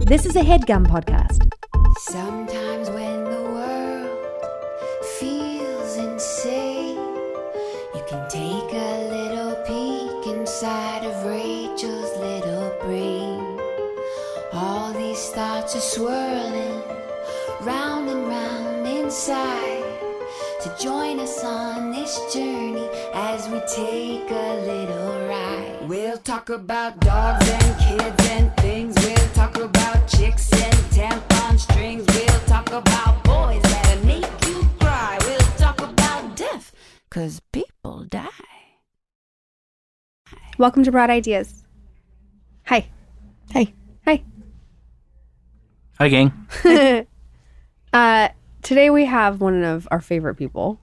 This is a Headgum podcast. Sometimes when the world feels insane, you can take a little peek inside of Rachel's little brain. All these thoughts are swirling round and round inside. So join us on this journey as we take a little ride. We'll talk about dogs and kids and things. We'll talk about chicks and tampon strings. We'll talk about boys that'll make you cry. We'll talk about death, 'cause people die. Welcome to Broad Ideas. Hi. Hey. Hi. Hi, gang. Today we have one of our favorite people,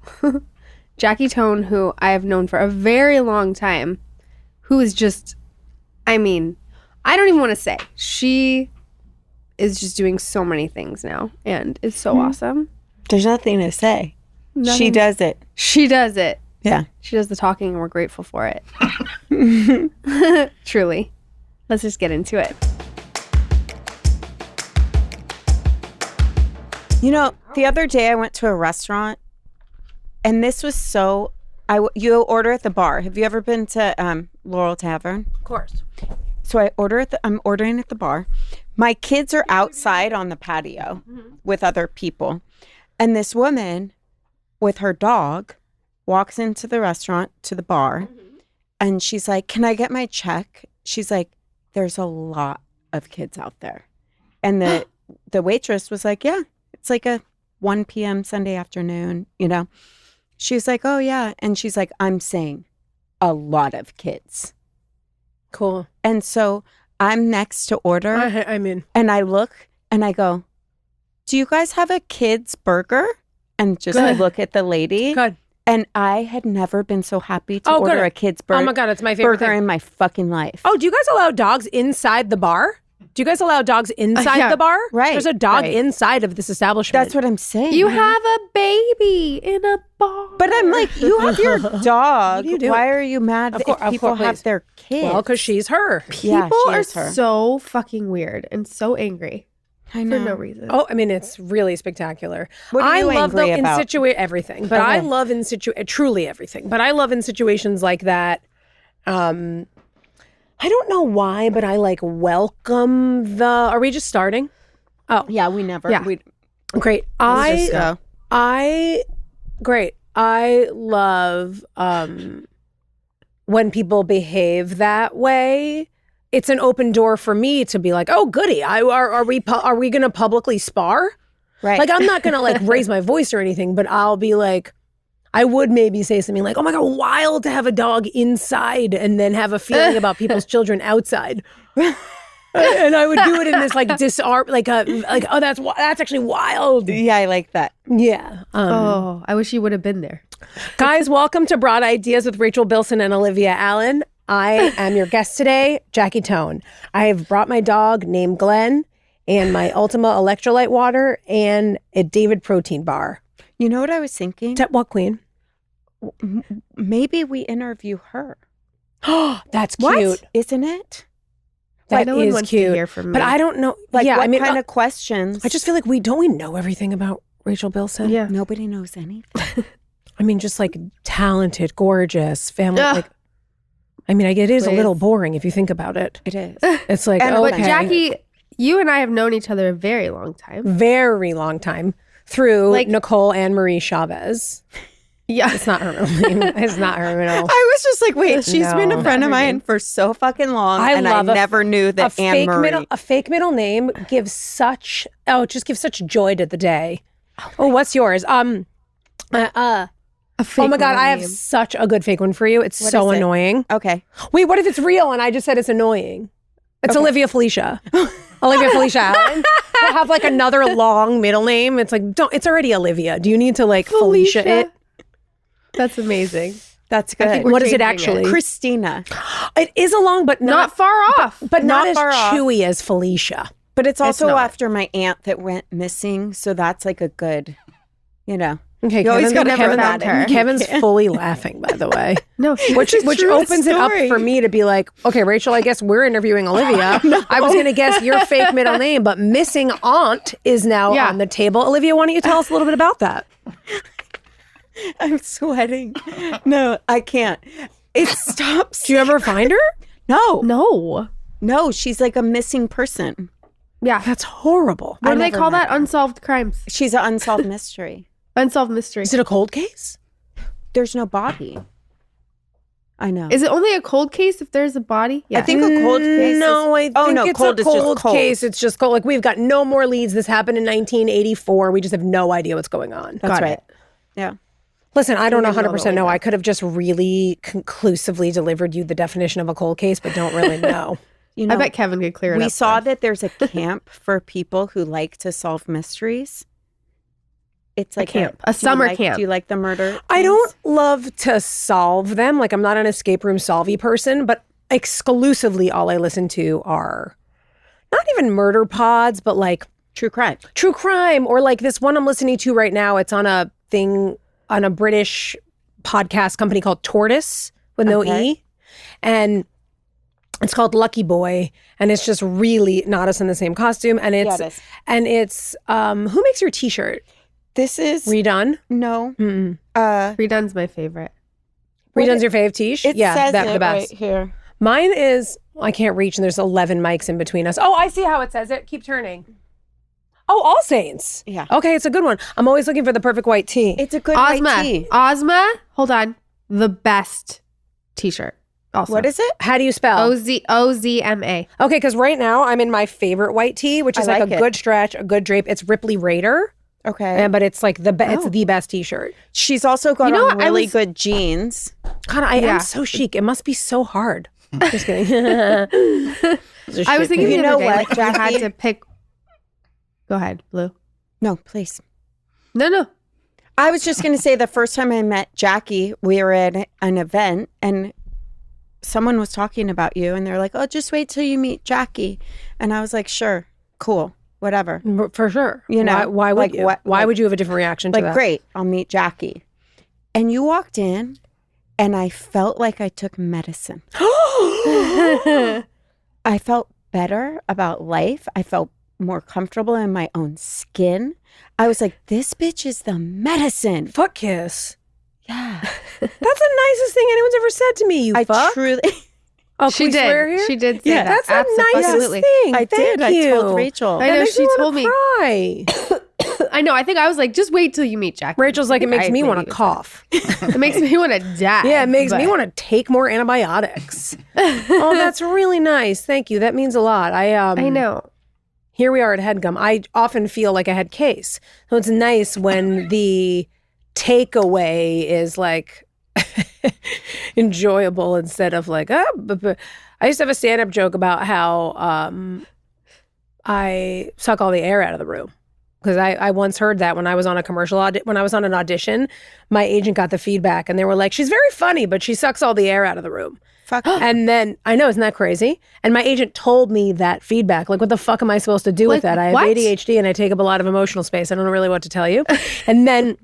Jackie Tohn, who I have known for a very long time, who is just, I don't even want to say. She is just doing so many things now, and it's so awesome. There's nothing to say. Nothing. She does it. She does it. Yeah. She does the talking, and we're grateful for it. Truly. Let's just get into it. You know, the other day I went to a restaurant, and this was so... you order at the bar. Have you ever been to Laurel Tavern? Of course. So I'm ordering at the bar. My kids are outside on the patio with other people. And this woman with her dog walks into the restaurant to the bar. And she's like, "Can I get my check?" She's like, "There's a lot of kids out there." And the waitress was like, "Yeah, it's like a 1 p.m. Sunday afternoon, you know." She's like, "Oh, yeah." And she's like, "I'm saying a lot of kids." Cool. And so I'm next to order. And I look and I go, "Do you guys have a kid's burger?" And just I look at the lady. Good. And I had never been so happy to order a kid's burger. Oh my God, it's my favorite burger thing in my fucking life. Oh, do you guys allow dogs inside the bar? Do you guys allow dogs inside yeah. the bar? Right, There's a dog right. inside of this establishment. That's what I'm saying. You have a baby in a bar. But I'm like, you have your dog. What are you doing? Why are you mad Of if course, people have please. their kids? Well, because she's her. Yeah, People she are is her. so fucking weird and so angry I for know. no reason. Oh, it's really spectacular. What are you I love angry about? everything, but I love truly everything. But I love in situations like that. I don't know why, but I like welcome the. Are we just starting? Oh, Yeah, we never. Yeah. great. Just go. Great. I love when people behave that way. It's an open door for me to be like, "Oh, goody! Are we going to publicly spar?" Right. Like, I'm not going to like raise my voice or anything, but I'll be like, I would maybe say something like, "Oh my God, wild to have a dog inside," and then have a feeling about people's children outside. And I would do it in this like oh, that's actually wild. Yeah, I like that. Yeah. Oh, I wish you would have been there. Guys, welcome to Broad Ideas with Rachel Bilson and Olivia Allen. I am your guest today, Jackie Tohn. I have brought my dog named Glenn and my Ultima electrolyte water and a David protein bar. You know what I was thinking? What, Queen? Maybe we interview her. That's What? cute. Isn't it? That no one is wants cute. to hear from me. But I don't know. Like, yeah, what kind of questions? I just feel like we know everything about Rachel Bilson. Yeah. Nobody knows anything. I mean, just like talented, gorgeous family. Ugh. Like, it is a Please. little boring if you think about it. It is. It's like, And okay. But Jackie, you and I have known each other a very long time. Very long time through Like- Nicole Anne Marie Chavez. Yeah. It's not her middle name. It's not her middle. I was just like, wait, she's No. been a friend of mine for so fucking long, and I never knew that Anne Marie. A fake middle name gives such joy to the day. Oh, what's yours? A fake Oh my God, middle I have name. such a good fake one for you. It's What so is it? annoying. Okay. Wait, what if it's real and I just said it's annoying? It's Olivia Felicia. Olivia Felicia Allen. I have like another long middle name. It's like, it's already Olivia. Do you need to like Felicia it? That's amazing. That's I think good. we're What is it changing actually? Christina. It is a long, but Not far off. but not not as far off. chewy as Felicia. But it's also not. after my aunt that went missing, so that's like a good, Okay, You always Kevin's, gotta never have found that her. in. Kevin's fully laughing, by the way. No, Which true opens it up story. for me to be like, okay, Rachel, I guess we're interviewing Olivia. I was going to guess your fake middle name, but missing aunt is now Yeah. on the table. Olivia, why don't you tell us a little bit about that? I'm sweating. No, I can't. It stops. Do you ever find her? No. no. She's like a missing person. Yeah. That's horrible. What do they never call met that? Unsolved crimes. She's an unsolved mystery. Unsolved mystery. Is it a cold case? There's no body. I know. Is it only a cold case if there's a body? Yeah. I think a cold case. No, I is, think no, it's cold a is just cold cold. case. It's just cold. Like we've got no more leads. This happened in 1984. We just have no idea what's going on. That's Got right. it. Yeah. Listen, I don't Don't even know 100% what know. we I could have just really conclusively delivered you the definition of a cold case, but don't really know. You know, I bet Kevin could clear it up. we saw for us. that there's a camp for people who like to solve mysteries. It's like camp. A do you summer like- camp. Do you like the murder? I things? don't love to solve them. Like I'm not an escape room solvey person, but exclusively all I listen to are not even murder pods, but like True crime. true crime or like this one I'm listening to right now. It's on a thing on a British podcast company called Tortoise with no Okay. E. And it's called Lucky Boy. And it's just really not us in the same costume. And Yeah, it's it is. who makes your t-shirt? This is Redone? no. Mm-mm. Redone's my favorite. What Redone's it- your fave t-shirt? It Yeah, says that, it the best. right here. Mine is, I can't reach and there's 11 mics in between us. Oh, I see how it says it. Keep turning. Oh, All Saints. Yeah. Okay, it's a good one. I'm always looking for the perfect white tee. It's a good white Ozma. tea. Ozma. Hold on. The best t-shirt. Also. What is it? How do you spell? Ozma. Okay, because right now I'm in my favorite white tee, which is I like like a it. good stretch, a good drape. It's Ripley Raider, Okay. but it's like it's Oh. the best t-shirt. She's also got You know on what? I really was- good jeans. God, I Yeah. am so chic. It must be so hard. Just kidding. I was thinking You the know other day, what, like, if you had Jackie? to pick. Go ahead, Blue. No, please. No. I was just going to say the first time I met Jackie, we were at an event and someone was talking about you and they're like, oh, just wait till you meet Jackie. And I was like, sure, cool, whatever. For sure. You know, why would like you? what- Why like- would you have a different reaction to Like, that? great, I'll meet Jackie. And you walked in and I felt like I took medicine. I felt better about life. I felt more comfortable in my own skin. I was like, this bitch is the medicine. Fuck kiss. Yeah. That's the nicest thing anyone's ever said to me. You I fuck. truly, Oh, She can we swear did. here? She did say Yeah, that. That's the nicest Absolutely. thing. I Thank did. you. I told Rachel. I That know, makes she me told wanna me. cry. I know. I think I was like, just wait till you meet Jackie. Rachel's like, it makes me want to cough. It makes me want to die. Yeah, it makes me but- want to take more antibiotics. Oh, that's really nice. Thank you. That means a lot. I know. Here we are at Headgum. I often feel like a head case. So it's nice when the takeaway is like enjoyable instead of like, but. I used to have a stand-up joke about how I suck all the air out of the room. Because I once heard that when I was on a commercial when I was on an audition, my agent got the feedback and they were like, she's very funny, but she sucks all the air out of the room. Fuck. And then I know, isn't that crazy? And my agent told me that feedback. Like, what the fuck am I supposed to do with Like, that? I have what? ADHD and I take up a lot of emotional space. I don't know really what to tell you. And then,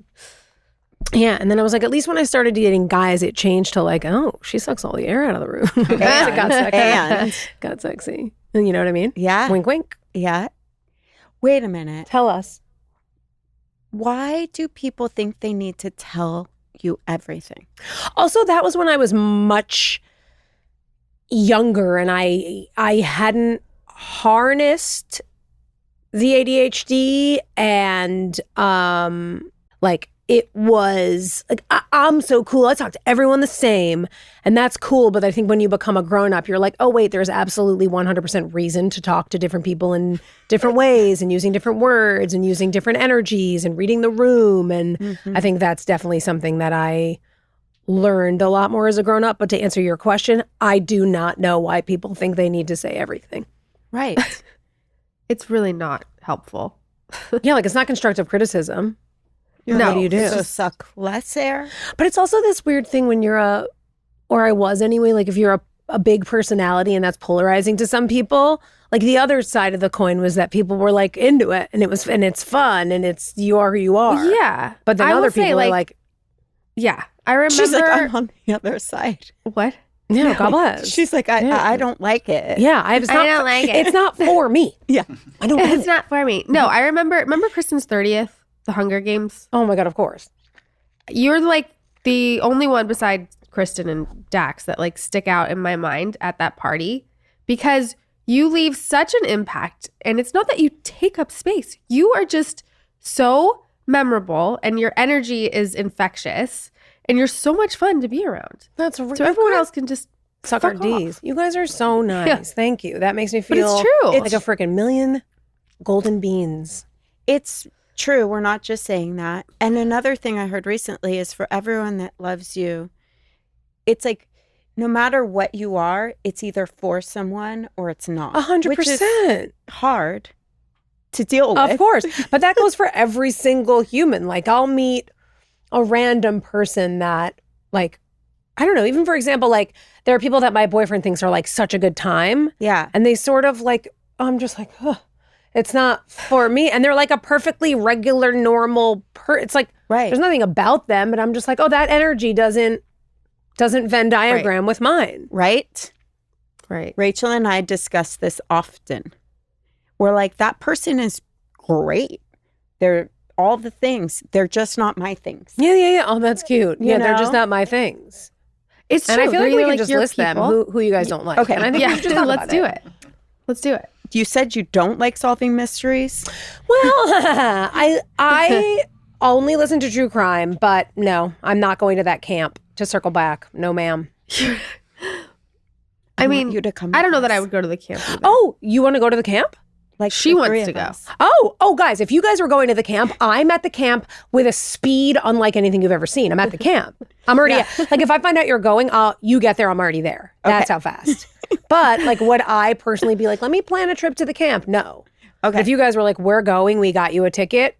yeah, and then I was like, at least when I started dating guys, it changed to like, oh, she sucks all the air out of the room. It got sexy. And Got sexy. And you know what I mean? yeah, Wink, wink. yeah. Wait a minute. Tell us. Why do people think they need to tell you everything? Also, that was when I was much younger and I hadn't harnessed the ADHD and like it was like I'm so cool. I talk to everyone the same and that's cool. But I think when you become a grown up, you're like, oh wait, there's absolutely 100% reason to talk to different people in different ways and using different words and using different energies and reading the room. And I think that's definitely something that I learned a lot more as a grown up. But to answer your question, I do not know why people think they need to say everything. Right. It's really not helpful. Yeah, like it's not constructive criticism. No. What do you do? So suck less air. But it's also this weird thing when you're or I was anyway, like if you're a big personality and that's polarizing to some people, like the other side of the coin was that people were like into it, and it's fun, and it's you are who you are. Yeah. But then I will other say, people are like, yeah. I remember. She's like, I'm on the other side. What? yeah, God bless. She's like, I don't like it. yeah, I don't like it. It's not for me. Yeah. I don't get It's it. not for me. No, I remember Kristen's 30th, the Hunger Games. Oh my God, of course. You're like the only one besides Kristen and Dax that like stick out in my mind at that party because you leave such an impact. And it's not that you take up space. You are just so memorable and your energy is infectious and you're so much fun to be around. That's really So everyone else can just suck our fuck D's. off. You guys are so nice. Yeah. Thank you. That makes me But it's feel true. like a freaking million golden beans. It's true. We're not just saying that. And another thing I heard recently is for everyone that loves you, it's like no matter what you are, it's either for someone or it's not. 100%. Hard to deal with. Of course. But that goes for every single human. Like I'll meet a random person that like, I don't know, even for example, like there are people that my boyfriend thinks are like such a good time. Yeah. And they sort of like, I'm just like, it's not for me. And they're like a perfectly regular, normal it's like, Right. there's nothing about them, but I'm just like, oh, that energy doesn't Venn diagram with mine. Right? Right. Rachel and I discuss this often. We're like, that person is great. They're all the things. They're just not my things. Yeah. Oh, that's cute. You Yeah, they're know? just not my things. It's true. And I feel like They're we either can just your list them people. who you guys don't like. Okay. And I think Yeah, we should just talk let's about do it. Let's do it. You said you don't like solving mysteries. Well, I only listen to true crime, but no, I'm not going to that camp. To circle back, no, ma'am. I mean, you to come I don't know with that I us. would go to the camp either. Oh, you want to go to the camp? Like She the wants three to of go. us. Oh, guys, if you guys were going to the camp, I'm at the camp with a speed unlike anything you've ever seen. I'm at the camp. I'm already like if I find out you're going, you get there, I'm already there. That's how fast. But like, would I personally be like, let me plan a trip to the camp? No. Okay. If you guys were like, we're going, we got you a ticket,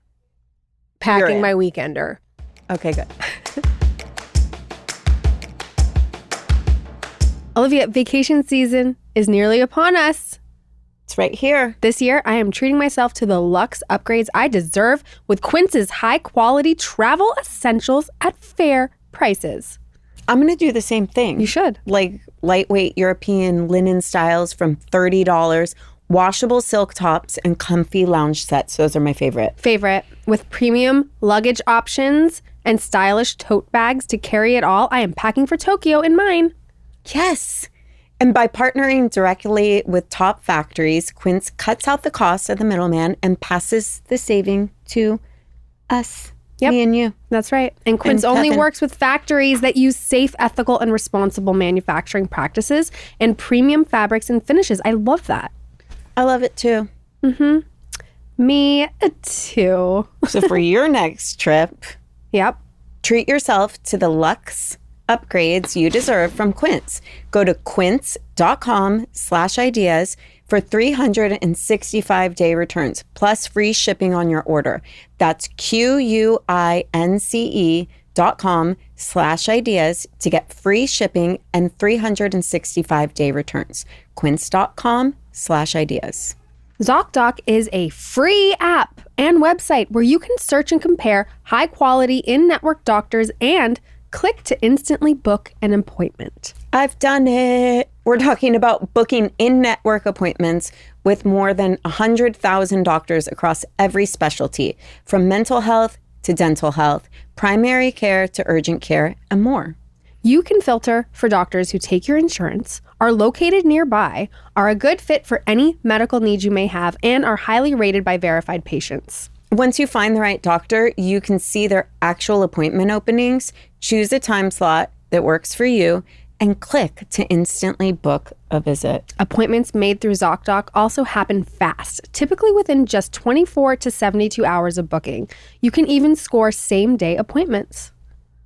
You're packing in. my weekender. Okay, good. Olivia, vacation season is nearly upon us. It's right here. This year, I am treating myself to the luxe upgrades I deserve with Quince's high-quality travel essentials at fair prices. I'm going to do the same thing. You should. Like lightweight European linen styles from $30, washable silk tops, and comfy lounge sets. Those are my favorite. Favorite. With premium luggage options and stylish tote bags to carry it all, I am packing for Tokyo in mine. Yes. And by partnering directly with top factories, Quince cuts out the cost of the middleman and passes the saving to us, me and you. That's right. And Quince And only Kevin. works with factories that use safe, ethical, and responsible manufacturing practices and premium fabrics and finishes. I love that. I love it too. Me too. So for your next trip, Yep. treat yourself to the luxe upgrades you deserve from Quince. Go to quince.com/ideas for 365-day returns, plus free shipping on your order. That's QUINCE.com/ideas to get free shipping and 365-day returns. Quince.com/ideas. ZocDoc is a free app and website where you can search and compare high-quality in-network doctors and click to instantly book an appointment. I've done it. We're talking about booking in-network appointments with more than 100,000 doctors across every specialty, from mental health to dental health, primary care to urgent care, and more. You can filter for doctors who take your insurance, are located nearby, are a good fit for any medical needs you may have, and are highly rated by verified patients. Once you find the right doctor, you can see their actual appointment openings, choose a time slot that works for you, and click to instantly book a visit. Appointments made through ZocDoc also happen fast, typically within just 24 to 72 hours of booking. You can even score same-day appointments.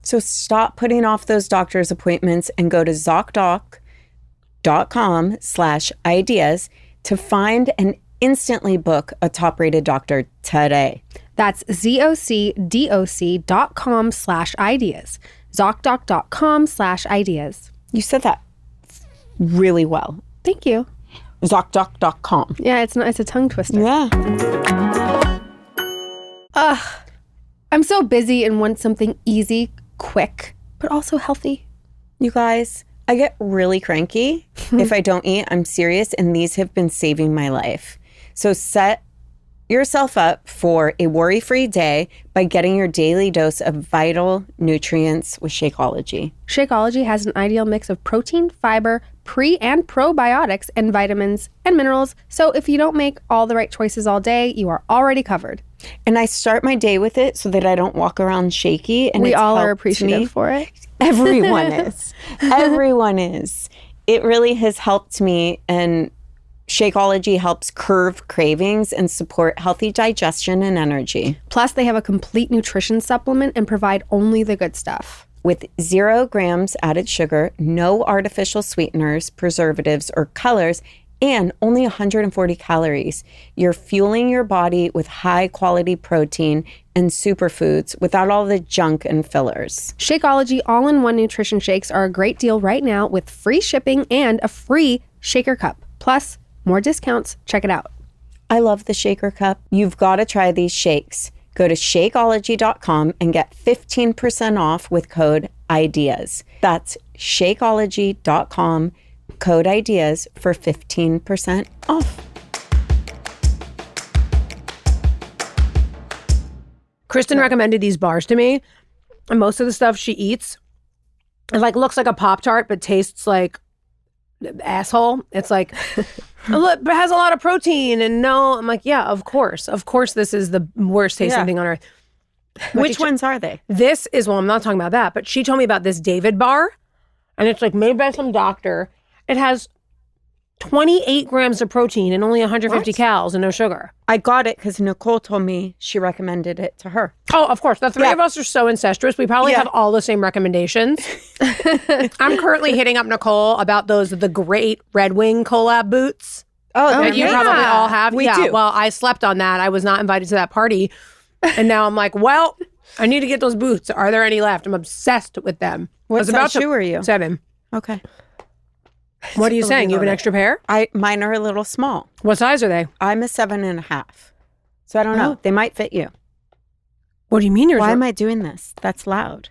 So stop putting off those doctor's appointments and go to ZocDoc.com/ideas to find and instantly book a top-rated doctor today. That's ZocDoc.com/ideas. ZocDoc.com/ideas. You said that really well. Thank you. ZocDoc.com. Yeah, it's a tongue twister. Yeah. I'm so busy and want something easy, quick, but also healthy. You guys, I get really cranky if I don't eat. I'm serious, and these have been saving my life. So set yourself up for a worry-free day by getting your daily dose of vital nutrients with Shakeology. Shakeology has an ideal mix of protein, fiber, pre- and probiotics, and vitamins and minerals. So if you don't make all the right choices all day, you are already covered. And I start my day with it so that I don't walk around shaky. And We it's all are helped appreciative me. for it. Everyone is. Everyone is. It really has helped me, and Shakeology helps curb cravings and support healthy digestion and energy. Plus, they have a complete nutrition supplement and provide only the good stuff. With 0 grams added sugar, no artificial sweeteners, preservatives, or colors, and only 140 calories, you're fueling your body with high-quality protein and superfoods without all the junk and fillers. Shakeology all-in-one nutrition shakes are a great deal right now with free shipping and a free shaker cup. Plus, more discounts. Check it out. I love the shaker cup. You've got to try these shakes. Go to Shakeology.com and get 15% off with code IDEAS. That's Shakeology.com, code IDEAS for 15% off. Kristen recommended these bars to me, and most of the stuff she eats, it like looks like a Pop-Tart, but tastes like asshole. It's like, it has a lot of protein, and no, I'm like, yeah, of course this is the worst tasting Yeah. thing on earth. Which ones are they? This is, well, I'm not talking about that, but she told me about this David bar, and it's like made by some doctor. It has 28 grams of protein and only 150 calories and no sugar. I got it because Nicole told me she recommended it to her. Oh, of course. The three of us are so incestuous. We probably have all the same recommendations. I'm currently hitting up Nicole about the great Red Wing collab boots. Oh, That you probably all have. We do. Well, I slept on that. I was not invited to that party. And now I'm like, well, I need to get those boots. Are there any left? I'm obsessed with them. What size shoe are you? 7. Okay. What are you saying? You have an extra pair? Mine are a little small. What size are they? I'm a 7.5. So I don't know. They might fit you. What do you mean yours? Why am I doing this? That's loud.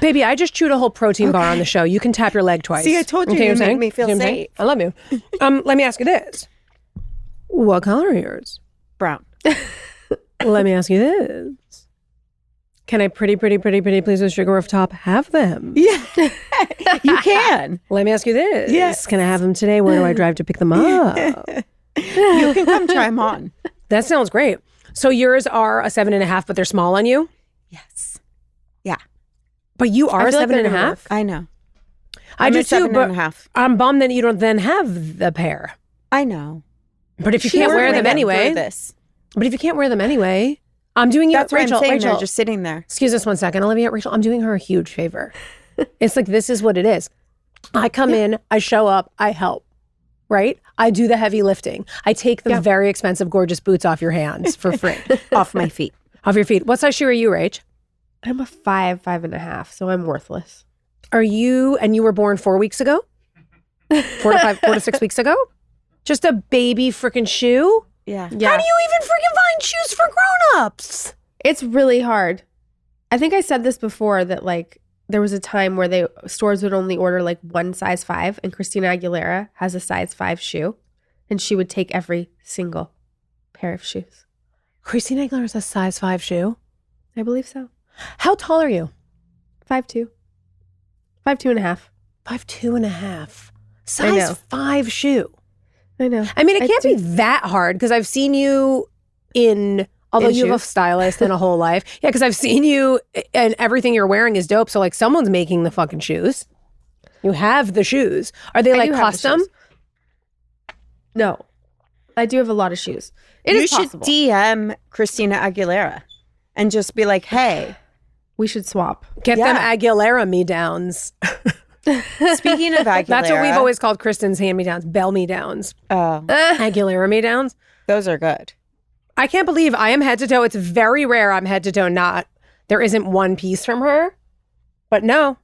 Baby, I just chewed a whole protein bar on the show. You can tap your leg twice. See, I told you Okay, you what I'm made saying? me feel See what I'm saying? safe. I love you. Let me ask you this. What color are yours? Brown. Let me ask you this. Can I pretty please with sugar roof top have them? Yeah. You can. Let me ask you this. Yes. Can I have them today? Where do I drive to pick them up? You can come try them on. That sounds great. So yours are a 7.5, but they're small on you? Yes. Yeah. But you are I a feel like they're 7.5? gonna work. I know. I I'm do a too, but 7.5. I'm bummed that you don't then have the pair. I know. But if you She can't wear ordered them anyway, This. but if you can't wear them anyway, I'm doing you, That's what Rachel, I'm saying. Rachel, They're just sitting there. excuse us one second, Olivia, Rachel, I'm doing her a huge favor. It's like, this is what it is. I come in, I show up, I help, right? I do the heavy lifting. I take the very expensive, gorgeous boots off your hands for free. Off my feet. Off your feet. What size shoe are you, Rach? I'm a 5.5, so I'm worthless. Are you, and you were born 4 weeks ago? 4 to 6 weeks ago? Just a baby freaking shoe? Yeah. How do you even freaking find shoes for grown-ups? It's really hard. I think I said this before that like there was a time where stores would only order like one size 5, and Christina Aguilera has a size 5 shoe, and she would take every single pair of shoes. Christina Aguilera's a size 5 shoe? I believe so. How tall are you? 5'2". 5'2.5". 5'2.5". I know. Size 5 shoe. I know. I mean, it I can't do- be that hard because I've seen you although In you have a shoes? stylist and a whole life. Yeah, because I've seen you and everything you're wearing is dope. So like someone's making the fucking shoes. You have the shoes. Are they I like do have the custom? shoes. No. I do have a lot of shoes. It You is should possible. DM Christina Aguilera and just be like, hey, We should swap. Get them Yeah. Aguilera me downs. speaking of Aguilera. That's what we've always called Kristen's hand me downs, bell me downs, Oh, Aguilera me downs. those are good. I can't believe I am head to toe. It's very rare I'm head to toe not. There isn't one piece from her. But no,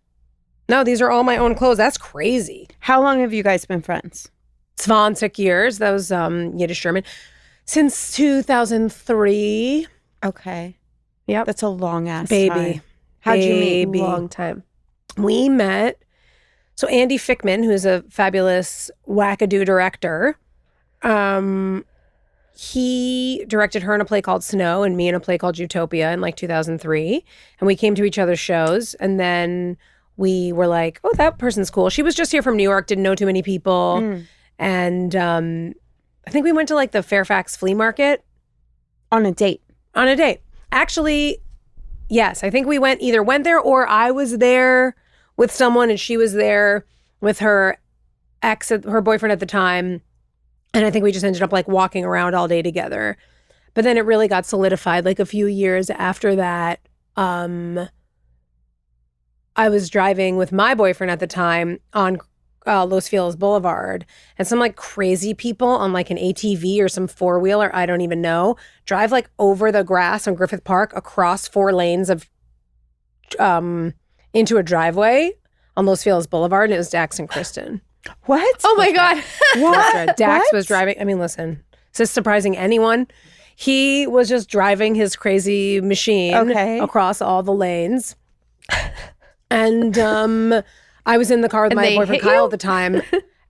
these are all my own clothes. That's crazy. How long have you guys been friends? 20 years. That was Yiddish German. Since 2003. Okay. Yep. That's a long ass Baby. time. How'd you meet? Baby. Long time. We met. So Andy Fickman, who's a fabulous wackadoo director, he directed her in a play called Snow and me in a play called Utopia in like 2003. And we came to each other's shows. And then we were like, oh, that person's cool. She was just here from New York, didn't know too many people. And I think we went to like the Fairfax flea market. On a date. On a date. Actually, yes. I think we went there or I was there with someone and she was there with her her boyfriend at the time. And I think we just ended up like walking around all day together. But then it really got solidified like a few years after that. I was driving with my boyfriend at the time on Los Feliz Boulevard, and some like crazy people on like an ATV or some four-wheeler, I don't even know, drive like over the grass on Griffith Park across 4 lanes of into a driveway on Los Feliz Boulevard, and it was Dax and Kristen. What? Oh my God. What? Dax What? was driving. I mean, listen, is this surprising anyone? He was just driving his crazy machine across all the lanes. And I was in the car with And my they boyfriend hit Kyle you? at the time.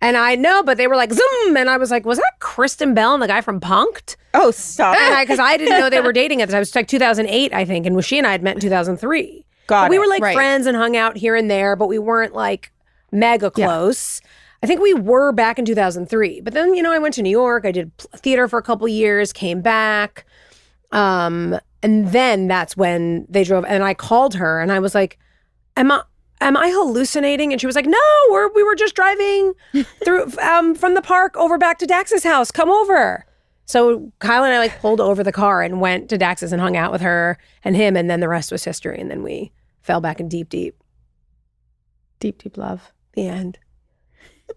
And I know, but they were like, zoom. And I was like, was that Kristen Bell and the guy from Punk'd? Oh, stop. Because I didn't know they were dating at the time. It was like 2008, I think. And she and I had met in 2003. Got We it. were like Right. friends and hung out here and there, but we weren't like mega close. I think we were back in 2003. But then, I went to New York. I did theater for a couple years, came back. And then that's when they drove. And I called her and I was like, Am I hallucinating? And she was like, no, we were just driving through from the park over back to Dax's house. Come over. So Kyle and I like pulled over the car and went to Dax's and hung out with her and him. And then the rest was history. And then we fell back in deep love. the end.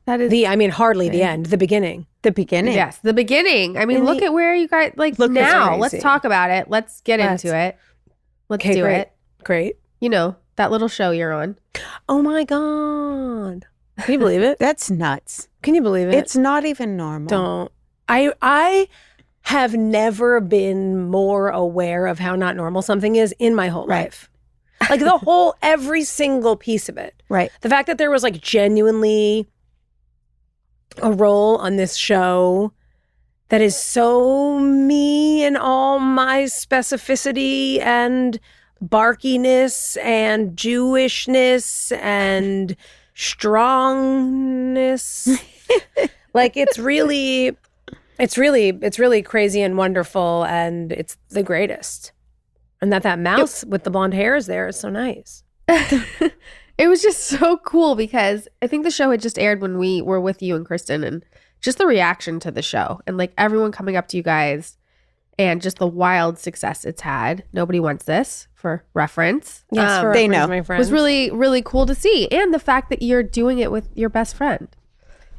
That is Hardly the end, the beginning. The beginning. Yes, the beginning. I mean, look at where you guys like Look, it's now. crazy. Let's talk about it. Let's get into it. Let's do great. it. Great. That little show you're on. Oh my God. Can you believe it? That's nuts. Can you believe it? It's not even normal. Don't. I have never been more aware of how not normal something is in my whole life. Like every single piece of it. Right. The fact that there was like genuinely a role on this show that is so me and all my specificity and barkiness and Jewishness and strongness. Like it's really crazy and wonderful, and it's the greatest. And that mouse with the blonde hair is there is so nice. It was just so cool because I think the show had just aired when we were with you and Kristen, and just the reaction to the show and like everyone coming up to you guys and just the wild success it's had. Nobody Wants This, for reference. Yes, for they reference, know. my friends. Was really, really cool to see. And the fact that you're doing it with your best friend.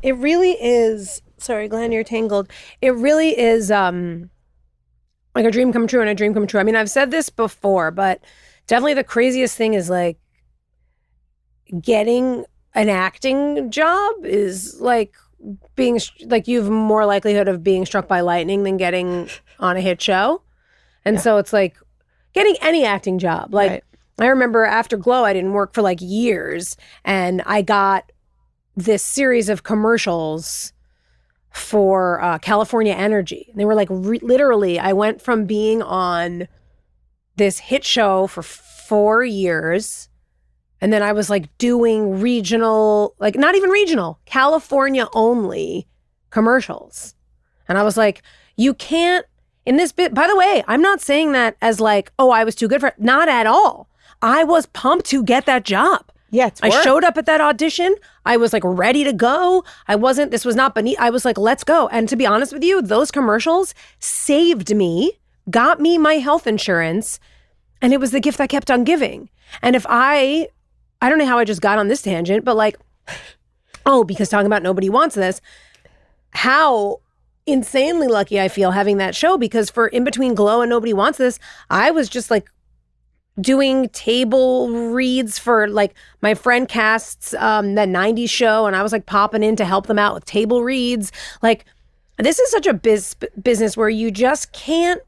It really is. Sorry, Glenn, you're tangled. It really is like a dream come true and a dream come true. I mean, I've said this before, but definitely the craziest thing is like getting an acting job is like being like you have more likelihood of being struck by lightning than getting on a hit show. And so it's like getting any acting job. Like Right. I remember after Glow, I didn't work for like years, and I got this series of commercials for California Energy. And they were like literally, I went from being on this hit show for 4 years, and then I was like doing regional, like not even regional, California only commercials. And I was like, you can't in this bit. By the way, I'm not saying that as like, oh, I was too good for it. Not at all. I was pumped to get that job. Yeah, it's I work. showed up at that audition. I was like ready to go. This was not beneath. I was like, let's go. And to be honest with you, those commercials saved me, got me my health insurance, and it was the gift that kept on giving. And if I don't know how I just got on this tangent, but like, because talking about Nobody Wants This, how insanely lucky I feel having that show, because for in between Glow and Nobody Wants This, I was just like doing table reads for like my friend casts the 90s show, and I was like popping in to help them out with table reads. Like, this is such a business where you just can't,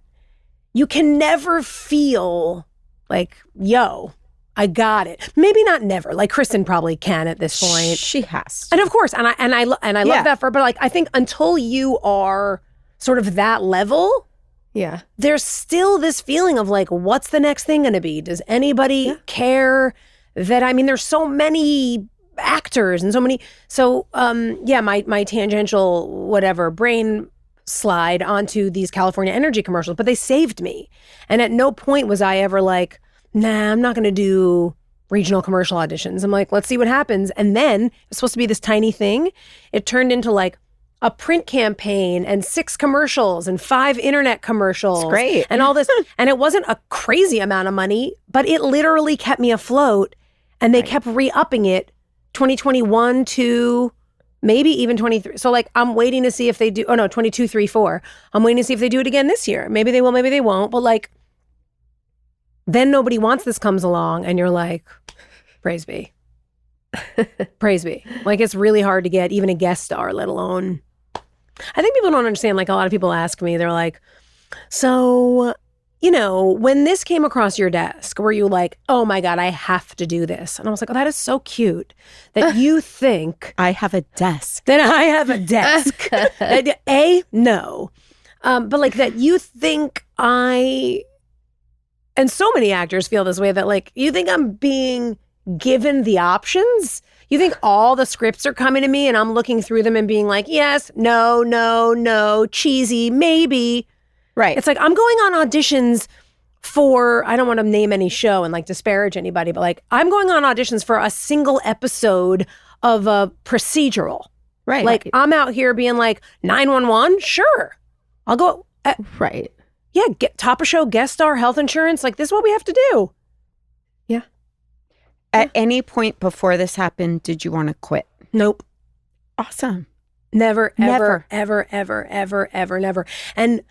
you can never feel like, yo, I got it. Maybe not never. Like Kristen probably can at this point. She has to. And of course, and I love that for her, but like I think until you are sort of that level, Yeah. there's still this feeling of like, what's the next thing going to be? Does anybody care that, I mean, there's so many actors and so many, so my tangential whatever brain slide onto these California Energy commercials, but they saved me. And at no point was I ever like, nah, I'm not going to do regional commercial auditions. I'm like, let's see what happens. And then it's supposed to be this tiny thing. It turned into like a print campaign and 6 commercials and 5 internet commercials. It's great. And all this. And it wasn't a crazy amount of money, but it literally kept me afloat. And they kept re-upping it 2021 to maybe even 23. So like, I'm waiting to see if they do, 22, 3, 4. I'm waiting to see if they do it again this year. Maybe they will, maybe they won't. But like, then Nobody Wants This comes along and you're like, praise be. Praise be. Like, it's really hard to get even a guest star, let alone. I think people don't understand. Like, a lot of people ask me, they're like, so, when this came across your desk, were you like, oh my God, I have to do this? And I was like, oh, that is so cute that you think I have a desk. that I have a desk. No. But like that you think and so many actors feel this way, that like, you think I'm being given the options? You think all the scripts are coming to me and I'm looking through them and being like, yes, no, cheesy, maybe. Right. It's like, I'm going on auditions for, I don't want to name any show and like disparage anybody, but like, I'm going on auditions for a single episode of a procedural. Right. Like, I'm out here being like, 911, sure. I'll go. Right. Yeah, get top of show, guest star, health insurance. Like, this is what we have to do. Yeah. At any point before this happened, did you want to quit? Nope. Awesome. Never, Never. ever. And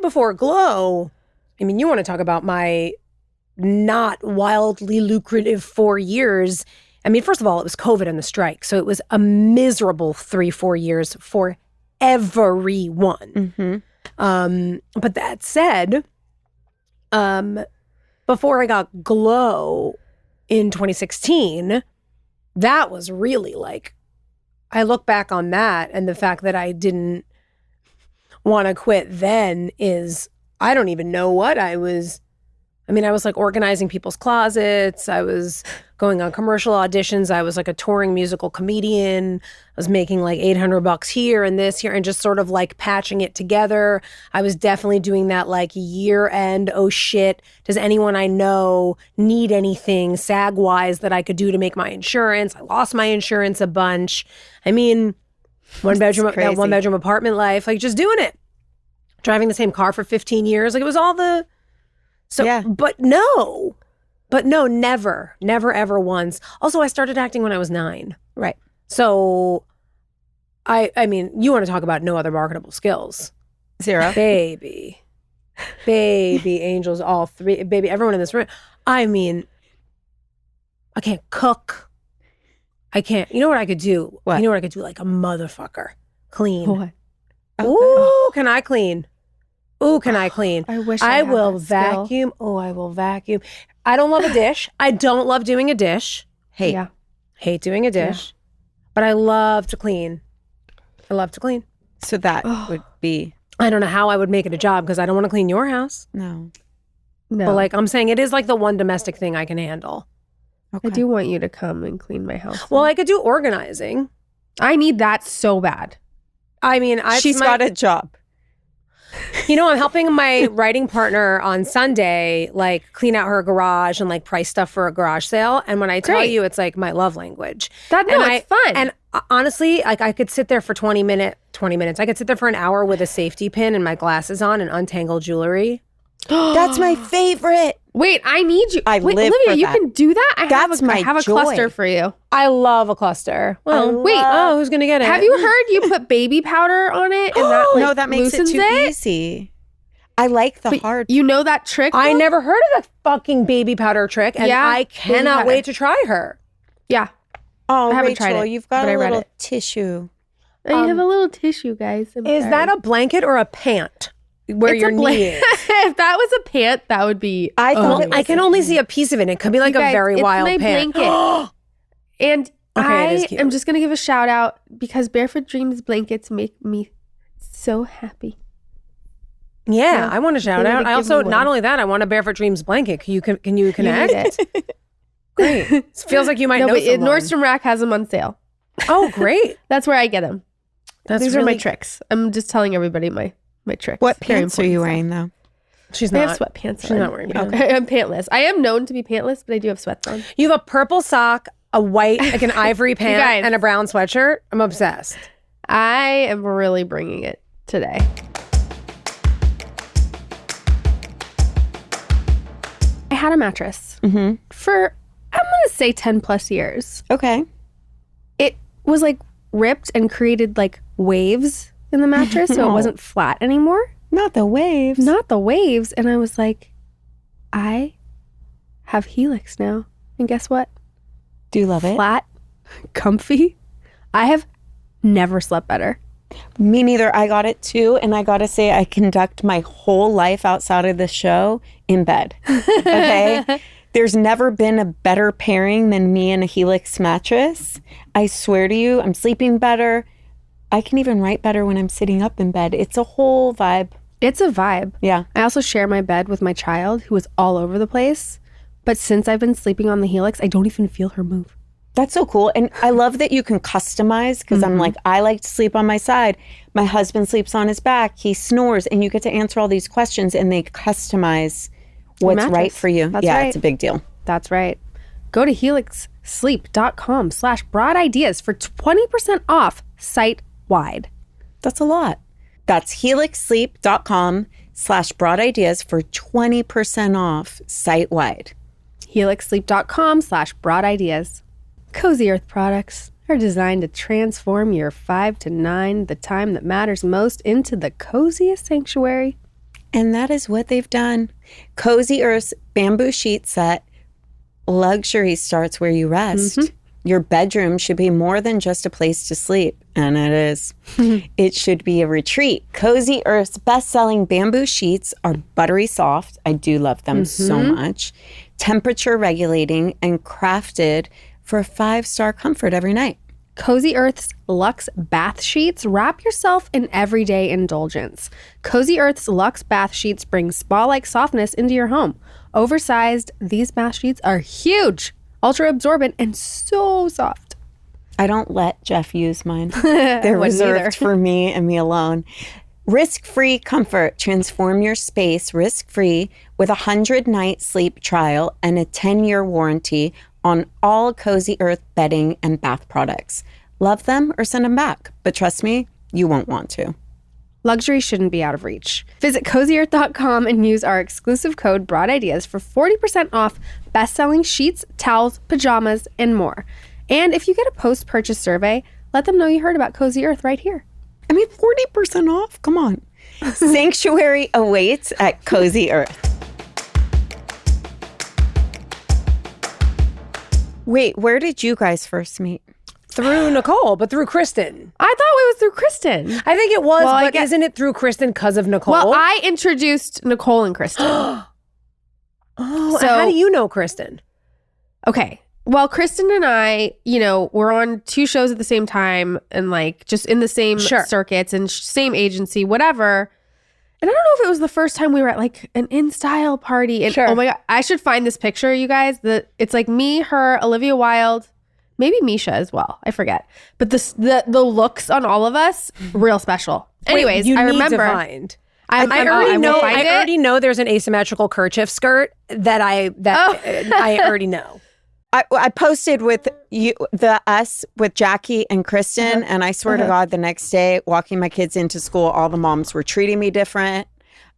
before Glow, I mean, you want to talk about my not wildly lucrative 4 years. I mean, first of all, it was COVID and the strike. So it was a miserable 3-4 years for everyone. Mm-hmm. But that said, before I got Glow in 2016, that was really like, I look back on that, and the fact that I didn't want to quit then is, I don't even know what I was. I mean, I was like organizing people's closets. I was going on commercial auditions. I was like a touring musical comedian. I was making like $800 here and this here and just sort of like patching it together. I was definitely doing that like year end. Oh shit. Does anyone I know need anything SAG-wise that I could do to make my insurance? I lost my insurance a bunch. I mean, that 1 bedroom apartment life, like just doing it. Driving the same car for 15 years. Like it was all the... So, yeah. But no, never ever once. Also, I started acting when I was 9. Right. So, I mean, you want to talk about no other marketable skills. 0. Baby, angels, all 3, baby, everyone in this room. I mean, I can't cook. I can't, you know what I could do? What? You know what I could do like a motherfucker? Clean. What? Ooh, can I clean? Ooh, can I clean? I wish I had will that skill. vacuum. Oh, I will vacuum. I don't love a dish. I don't love doing a dish. Yeah. Hate doing a dish. But I love to clean. I love to clean. So that would be... I don't know how I would make it a job because I don't want to clean your house. No. But like I'm saying, it is like the one domestic thing I can handle. Okay. I do want you to come and clean my house. Well, I could do organizing. I need that so bad. I mean, She's got a job. You know, I'm helping my writing partner on Sunday, like clean out her garage and like price stuff for a garage sale. And when I tell you, it's like my love language. It's fun. And honestly, like I could sit there for 20 minutes. I could sit there for an hour with a safety pin and my glasses on and untangle jewelry. That's my favorite. Wait, I need you. I Wait, live Olivia, for you that. can do that? I have a joy. cluster for you. I love a cluster. Well, wait. Oh, who's going to get it? Have you heard you put baby powder on it and that like, No, that makes it loosens too easy. I like the But hard. you know that trick? I though? never heard of the fucking baby powder trick, and Yeah, I baby cannot powder. wait to try her. Yeah. Oh, I haven't Rachel, tried it, you've got but I a read little it. tissue. I have a little tissue, guys. Is that a blanket or a pant where your knee is? If that was a pant, that would be. I thought it was I can only see a piece of it. It could be like You a guys, very it's wild my pant. blanket. And Okay, it is I cute. am just gonna give a shout out because Barefoot Dreams blankets make me so happy. Yeah, I want to shout They out. would I give also, me not one. only that, I want a Barefoot Dreams blanket. Can you You connect? need it. Great. It feels like you might No, know but someone. Nordstrom Rack has them on sale. Oh, great. That's where I get them. These are my really- tricks. I'm just telling everybody my tricks. What Very pants are you important wearing, though? She's stuff. I not. have sweatpants. She's on. not wearing pants. Okay, I'm pantless. I am known to be pantless, but I do have sweats on. You have a purple sock, a white, like an ivory pant, guys. and a brown sweatshirt. I'm obsessed. I am really bringing it today. I had a mattress for, I'm going to say 10 plus years. Okay. It was like ripped and created like waves in the mattress, so it wasn't flat anymore. Not the waves. Not the waves. And I was like, I have Helix now. And guess what? Do you love it? Flat, comfy. I have never slept better. Me neither. I got it too. And I got to say, I conduct my whole life outside of the show in bed. Okay. There's never been a better pairing than me and a Helix mattress. I swear to you, I'm sleeping better. I can even write better when I'm sitting up in bed. It's a whole vibe. It's a vibe. Yeah. I also share my bed with my child who is all over the place. But since I've been sleeping on the Helix, I don't even feel her move. That's so cool. And I love that you can customize because I'm like, I like to sleep on my side. My husband sleeps on his back. He snores. And you get to answer all these questions and they customize what's mattress. right for you. That's yeah, right. it's a big deal. That's right. Go to helixsleep.com/broadideas for 20% off site-wide. That's a lot. That's helixsleep.com/broadideas for 20% off site-wide. helixsleep.com/broadideas. Cozy Earth products are designed to transform your 5 to 9, the time that matters most, into the coziest sanctuary. And that is what they've done. Cozy Earth's bamboo sheet set. Luxury starts where you rest. Your bedroom should be more than just a place to sleep. And it is. It should be a retreat. Cozy Earth's best-selling bamboo sheets are buttery soft. I do love them so much. Temperature regulating and crafted for 5-star comfort every night. Cozy Earth's Luxe Bath Sheets wrap yourself in everyday indulgence. Cozy Earth's Luxe Bath Sheets bring spa-like softness into your home. Oversized, these bath sheets are huge, ultra absorbent, and so soft. I don't let Jeff use mine. They're reserved either. for me and me alone. Risk-free comfort. Transform your space risk-free with a 100-night sleep trial and a 10-year warranty on all Cozy Earth bedding and bath products. Love them or send them back. But trust me, you won't want to. Luxury shouldn't be out of reach. Visit CozyEarth.com and use our exclusive code BroadIdeas for 40% off best-selling sheets, towels, pajamas, and more. And if you get a post-purchase survey, let them know you heard about Cozy Earth right here. I mean, 40% off? Come on. Sanctuary awaits at Cozy Earth. Wait, where did you guys first meet? Through Nicole, but through Kristen. I thought it was through Kristen. I think it was, Well, I but guess- isn't it through Kristen because of Nicole? Well, I introduced Nicole and Kristen. Oh, So- how do you know Kristen? Okay. Well, Kristen and I, we're on 2 shows at the same time and like just in the same Sure. circuits and same agency, whatever. And I don't know if it was the first time we were at like an in-style party. And Sure. oh my God, I should find this picture, you guys. It's like me, her, Olivia Wilde, maybe Misha as well. I forget. But the looks on all of us, real special. Anyways, Wait, you I need remember. to find. I already will know. find I it. already know there's an asymmetrical kerchief skirt that I already know. I posted with you, us with Jackie and Kristen, and I swear to God, the next day, walking my kids into school, all the moms were treating me different.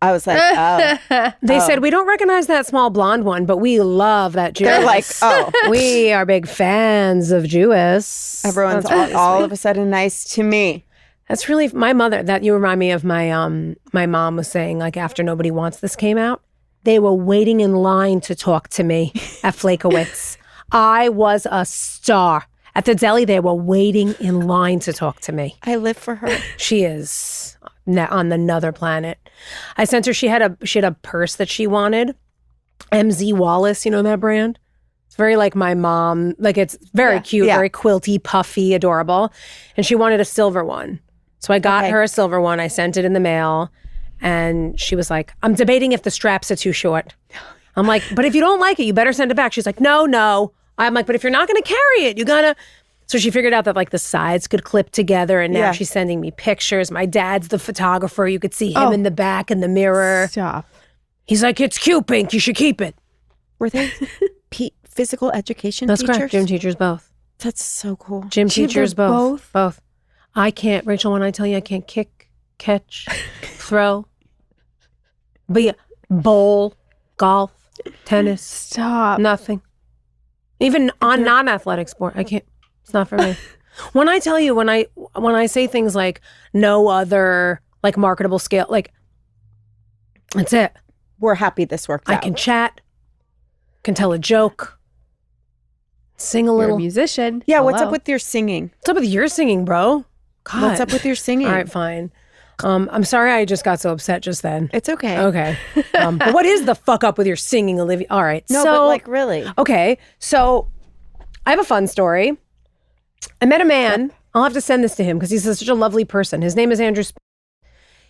I was like, oh. They said we don't recognize that small blonde one, but we love that Jewess. They're like, oh. We are big fans of Jewess. Everyone's That's really all sweet. of a sudden nice to me. That's really my mother. That you remind me of my mom was saying, like, after Nobody Wants This came out, they were waiting in line to talk to me at Flakowitz. I was a star. At the deli, they were waiting in line to talk to me. I live for her. She is on another planet. I sent her. She had a purse that she wanted. MZ Wallace, you know that brand? It's very like my mom. Like it's very cute, very quilty, puffy, adorable. And she wanted a silver one. So I got her a silver one. I sent it in the mail. And she was like, I'm debating if the straps are too short. I'm like, but if you don't like it, you better send it back. She's like, no. I'm like, but if you're not going to carry it, you gotta. So she figured out that like the sides could clip together. And now she's sending me pictures. My dad's the photographer. You could see him in the back in the mirror. Stop. He's like, it's cute, Pink. You should keep it. Were they physical education That's teachers? correct. Gym teachers both. That's so cool. Gym teachers both. I can't, Rachel, when I tell you I can't kick, catch, throw, bowl, golf, tennis. Stop. Nothing. Even on non-athletic sport, I can't. It's not for me. When I tell you, when I say things like no other like marketable scale, like that's it. We're happy this worked out. I can chat, can tell a joke, sing a You're little. a musician. Yeah, what's Hello. up with your singing? What's up with your singing, bro? God. What's up with your singing? All right, fine. I'm sorry I just got so upset just then. It's okay. Okay. But what is the fuck up with your singing, Olivia? All right. No, so, but like really. okay. So I have a fun story. I met a man. I'll have to send this to him because he's such a lovely person. His name is Andrew.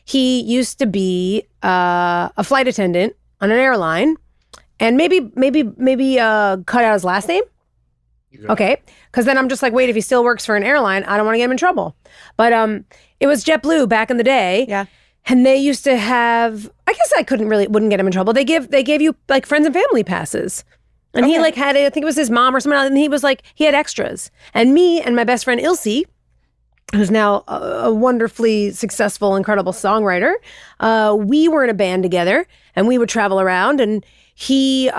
He used to be a flight attendant on an airline, and maybe cut out his last name. Okay, because then I'm just like, wait, if he still works for an airline, I don't want to get him in trouble. But it was JetBlue back in the day. Yeah. And they used to have, I guess I wouldn't get him in trouble. They gave you like friends and family passes. And he like had, I think it was his mom or someone else, and he was like, he had extras. And me and my best friend Ilse, who's now a wonderfully successful, incredible songwriter, we were in a band together and we would travel around, and he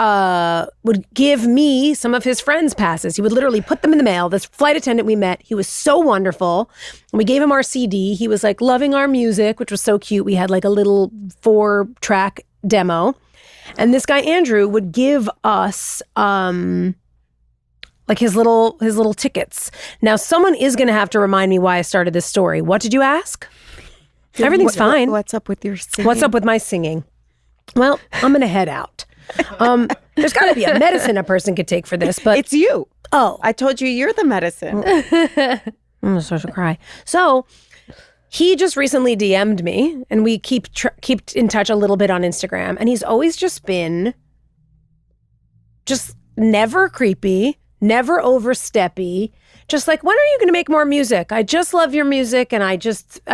would give me some of his friends' passes. He would literally put them in the mail. This flight attendant we met, he was so wonderful. And we gave him our CD. He was like loving our music, which was so cute. We had like a little 4-track demo. And this guy, Andrew, would give us like his little tickets. Now, someone is going to have to remind me why I started this story. What did you ask? Everything's fine. What's up with your singing? What's up with my singing? Well, I'm going to head out. There's got to be a medicine a person could take for this, but It's you. oh, I told you you're the medicine. I'm going to start to cry. So he just recently DM'd me, and we keep in touch a little bit on Instagram, and he's always just been just never creepy, never oversteppy, just like, when are you going to make more music? I just love your music, and I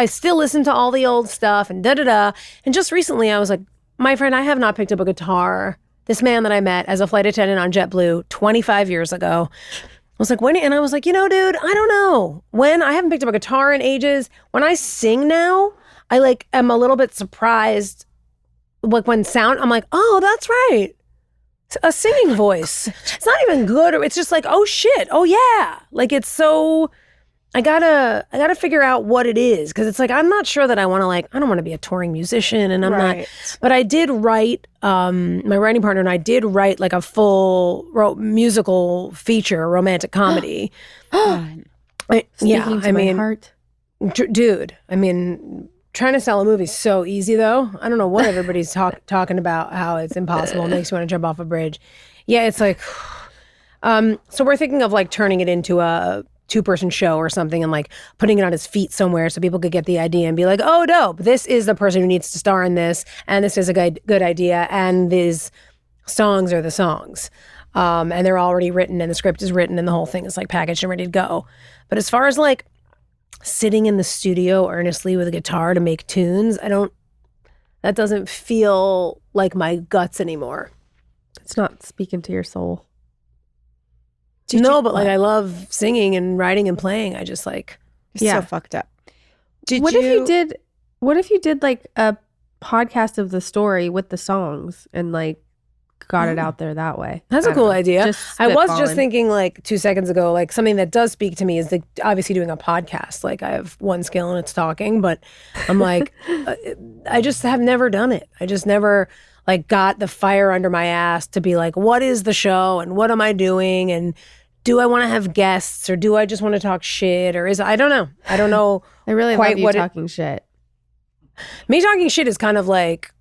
still listen to all the old stuff, and da-da-da. And just recently I was like, my friend, I have not picked up a guitar. This man that I met as a flight attendant on JetBlue 25 years ago, I was like, when? And I was like, dude, I don't know. When? I haven't picked up a guitar in ages. When I sing now, I like am a little bit surprised. Like when I'm like, oh, that's right. It's a singing voice. It's not even good. Or it's just like, oh shit. Oh yeah. Like it's so, I gotta figure out what it is. Cause it's like, I'm not sure that I want to I don't want to be a touring musician, and I'm not, but I did write, my writing partner and I did write like a full musical feature, romantic comedy. Heart. Dude, I mean, trying to sell a movie is so easy though. I don't know what everybody's talking about, how it's impossible. It makes you want to jump off a bridge. Yeah, it's like, so we're thinking of like turning it into a 2-person show or something, and like putting it on his feet somewhere so people could get the idea and be like, oh, dope, this is the person who needs to star in this, and this is a good idea, and these songs are the songs. And they're already written, and the script is written, and the whole thing is like packaged and ready to go. But as far as like sitting in the studio earnestly with a guitar to make tunes, that doesn't feel like my guts anymore. It's not speaking to your soul. But like I love singing and writing and playing. I just like, It's so fucked up. What if you did like a podcast of the story with the songs, and like got it out there that way. That's I a don't cool know. idea. Just I was just spitballing. thinking like 2 seconds ago, like something that does speak to me is like obviously doing a podcast. Like I have one skill and it's talking, but I'm like, I just have never done it. I just never like got the fire under my ass to be like, what is the show and what am I doing? And do I want to have guests or do I just want to talk shit or I don't know. I don't know. I really quite love you what talking shit. Me talking shit is kind of like,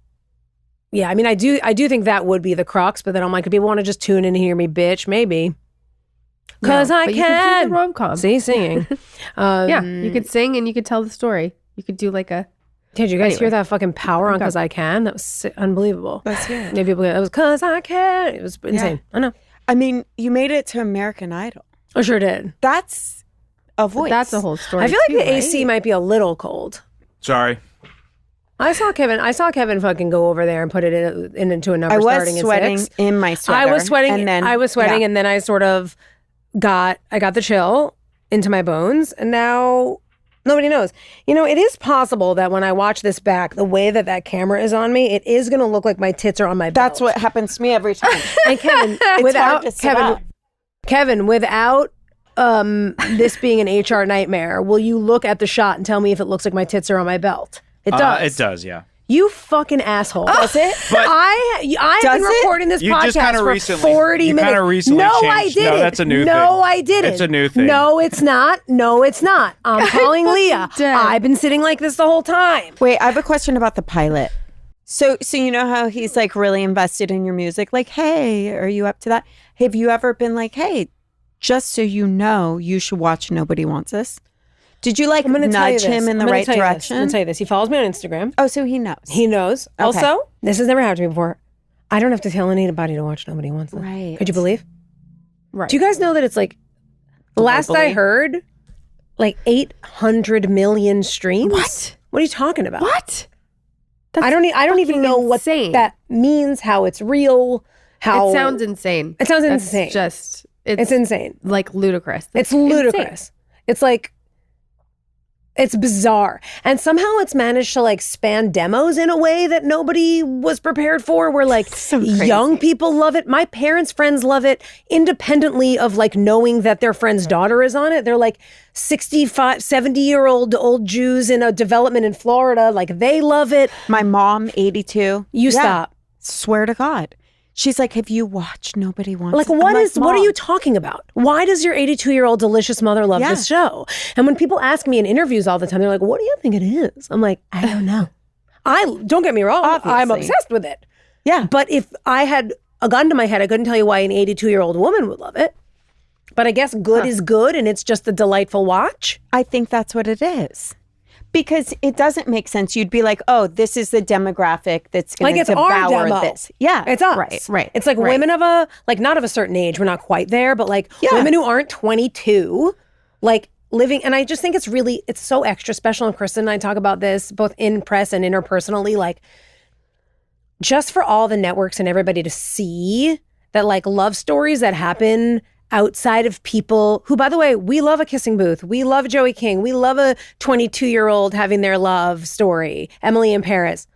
yeah, I mean, I do think that would be the crux, but then I'm like, if people want to just tune in and hear me bitch, maybe. Because I but you could do can. the rom-com. See, singing. Yeah, you could sing and you could tell the story. You could do like a... Did you guys Anyway. hear that fucking power on Because I Can? That was unbelievable. Let's hear it. Maybe people go, it was Because I Can. It was insane. I know. I mean, you made it to American Idol. I sure did. That's a voice. That's a whole story. I feel like too, the AC right? might be a little cold. Sorry. I saw Kevin fucking go over there and put it into a number I starting was in sweating 6. in my sweater. I was sweating, and then and then I sort of got the chill into my bones, and now nobody knows. You know, it is possible that when I watch this back, the way that camera is on me, it is going to look like my tits are on my belt. That's what happens to me every time. And Kevin, hard to sit up. Kevin, without this being an HR nightmare, will you look at the shot and tell me if it looks like my tits are on my belt? It does. It does, yeah. You fucking asshole. Does it? But- I've Does been it? recording this You just podcast kinda for recently- 40 you minutes. kinda recently No, changed. I No, didn't. that's a new No, thing. I didn't. It's a new thing. No, it's not. No, it's not. I'm calling Leah. I've been sitting like this the whole time. Wait, I have a question about the pilot. So you know how he's like really invested in your music? Like, hey, are you up to that? Have you ever been like, hey, just so you know, you should watch Nobody Wants Us? Did you like I'm going to tell you nudge this. him in the I'm gonna right tell you this. I'm direction? going to tell you this. He follows me on Instagram. Oh, so he knows. He knows. Okay. Also, this has never happened to me before. I don't have to tell anybody to watch Nobody Wants Us. Right. Could you believe? Right. Do you guys know that it's like, the last I Globally. heard, like 800 million streams? What? What are you talking about? What? I don't even fucking know insane. what that means, how it's real, how It sounds insane. It sounds That's insane. Just It's insane. like ludicrous. It's That's insane. ludicrous. It's like, it's bizarre. And somehow it's managed to like span demos in a way that nobody was prepared for, where like young people love it. My parents' friends love it, independently of like knowing that their friend's daughter is on it. They're like 65, 70-year-old old Jews in a development in Florida. Like they love it. My mom, 82. You Yeah. stop. Swear to God. She's like, have you watched Nobody Wants Like Us? I'm what are Mom. you talking about? Why does your 82-year-old delicious mother love Yeah. this show? And when people ask me in interviews all the time, they're like, what do you think it is? I'm like, I don't know. Don't get me wrong. I'm Obviously. obsessed with it. Yeah. But if I had a gun to my head, I couldn't tell you why an 82-year-old woman would love it. But I guess good is good and it's just a delightful watch. I think that's what it is. Because it doesn't make sense. You'd be like, oh, this is the demographic that's going Like to it's our devour demo. this. Yeah. It's us. Right. It's like women of not of a certain age. We're not quite there, but like Yeah. women who aren't 22, like living. And I just think it's so extra special. And Kristen and I talk about this both in press and interpersonally, like just for all the networks and everybody to see that like love stories that happen outside of people who, by the way, we love a kissing booth. We love Joey King. We love a 22-year-old having their love story, Emily in Paris.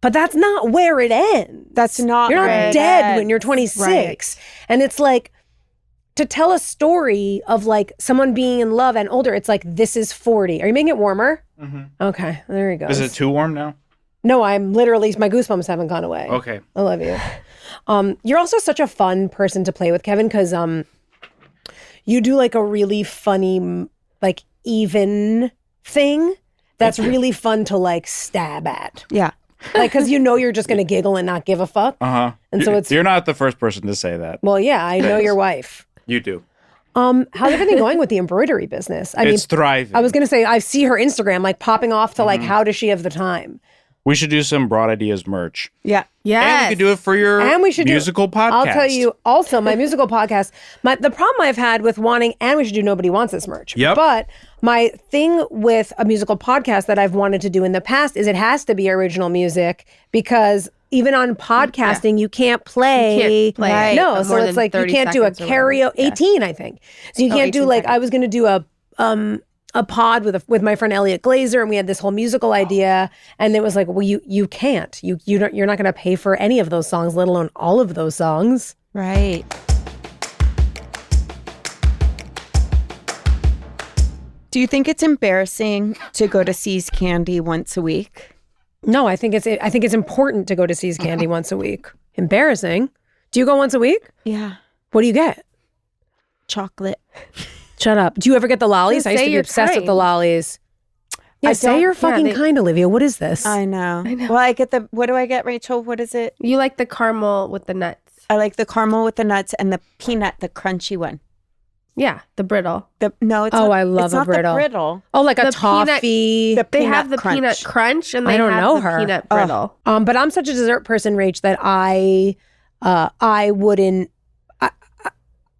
But that's not where it ends. That's not You're not where it dead when you're ends. 26. And it's like, to tell a story of like someone being in love and older, it's like, this is 40. Are you making it warmer? Mm-hmm. Okay, there you go. Is it too warm now? No, I'm literally, my goosebumps haven't gone away. Okay. I love you. You're also such a fun person to play with, Kevin, because you do like a really funny, like even thing that's really fun to like stab at. Yeah. Like, because you know you're just going to giggle and not give a fuck. Uh-huh. And so it's, You're not the first person to say that. well, yeah, I know your wife. You do. How's everything going with the embroidery business? I mean, It's thriving. I was going to say, I see her Instagram like popping off to like, how does she have the time? We should do some Broad Ideas merch. Yeah. Yes. And we could do it for your And we should musical podcast. I'll tell you also my musical podcast. The problem I've had with wanting, and we should do Nobody Wants This merch. Yep. But my thing with a musical podcast that I've wanted to do in the past is it has to be original music, because even on podcasting you can't play. You can't play No, more so it's than like you 30 can't do a seconds or whatever. karaoke. 18, I think. So you can't do 18 like seconds. I was going to do a pod with my friend Elliot Glazer, and we had this whole musical idea, and it was like, well, you can't, you're not going to pay for any of those songs, let alone all of those songs. Right. Do you think it's embarrassing to go to See's Candy once a week? No, I think it's important to go to See's Candy once a week. Embarrassing? Do you go once a week? Yeah. What do you get? Chocolate. Shut up. Do you ever get the lollies? Just I used say to be you're obsessed with the kind. lollies. Yeah, I say don't- you're fucking they- kind, Olivia. What is this? I know. Well, I get what do I get, Rachel? What is it? You like the caramel with the nuts. I like the caramel with the nuts and the peanut, the crunchy one. Yeah, the brittle. No, it's Oh, not, I love it's a not brittle. The brittle. Oh, like a The peanut- toffee. the They peanut have the crunch. peanut crunch and they I don't have know the her. peanut brittle. But I'm such a dessert person, Rach, that I wouldn't.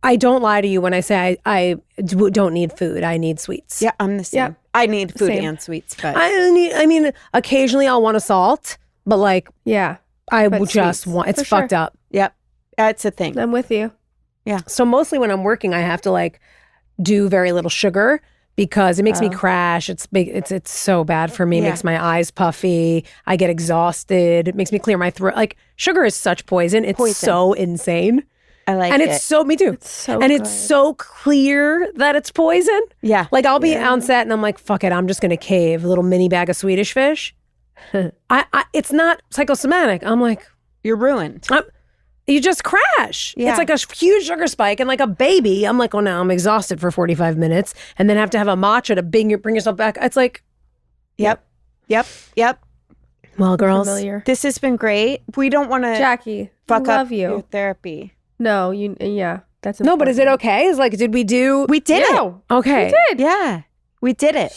I don't lie to you when I say I don't need food. I need sweets. Yeah, I'm the same. Yeah. I need food Same. and sweets, but I mean, occasionally I'll want a salt, but like Yeah, I But would just sweets, want. It's for sure. fucked up. yep, that's a thing. I'm with you. So mostly when I'm working, I have to like do very little sugar because it makes me crash. It's big. It's so bad for me. It Yeah. makes my eyes puffy. I get exhausted. It makes me clear my throat. Like sugar is such poison. It's Poison. so insane. I like And it. it's so me too. It's so and it's good. so clear that it's poison. yeah. Like I'll be on set and I'm like, fuck it, I'm just gonna cave. A little mini bag of Swedish fish. It's not psychosomatic. I'm like, You're ruined. you just crash. Yeah. It's like a huge sugar spike and like a baby. I'm like, oh no, I'm exhausted for 45 minutes and then have to have a matcha to bring yourself back. It's like, Yep. well, girls, Familiar. This has been great. We don't want to Jackie, fuck I love up you. your therapy. No, you. Yeah, that's no, but is it important. okay? Is like, did we do? We did Yeah. it. Okay. We did. Yeah, we did it.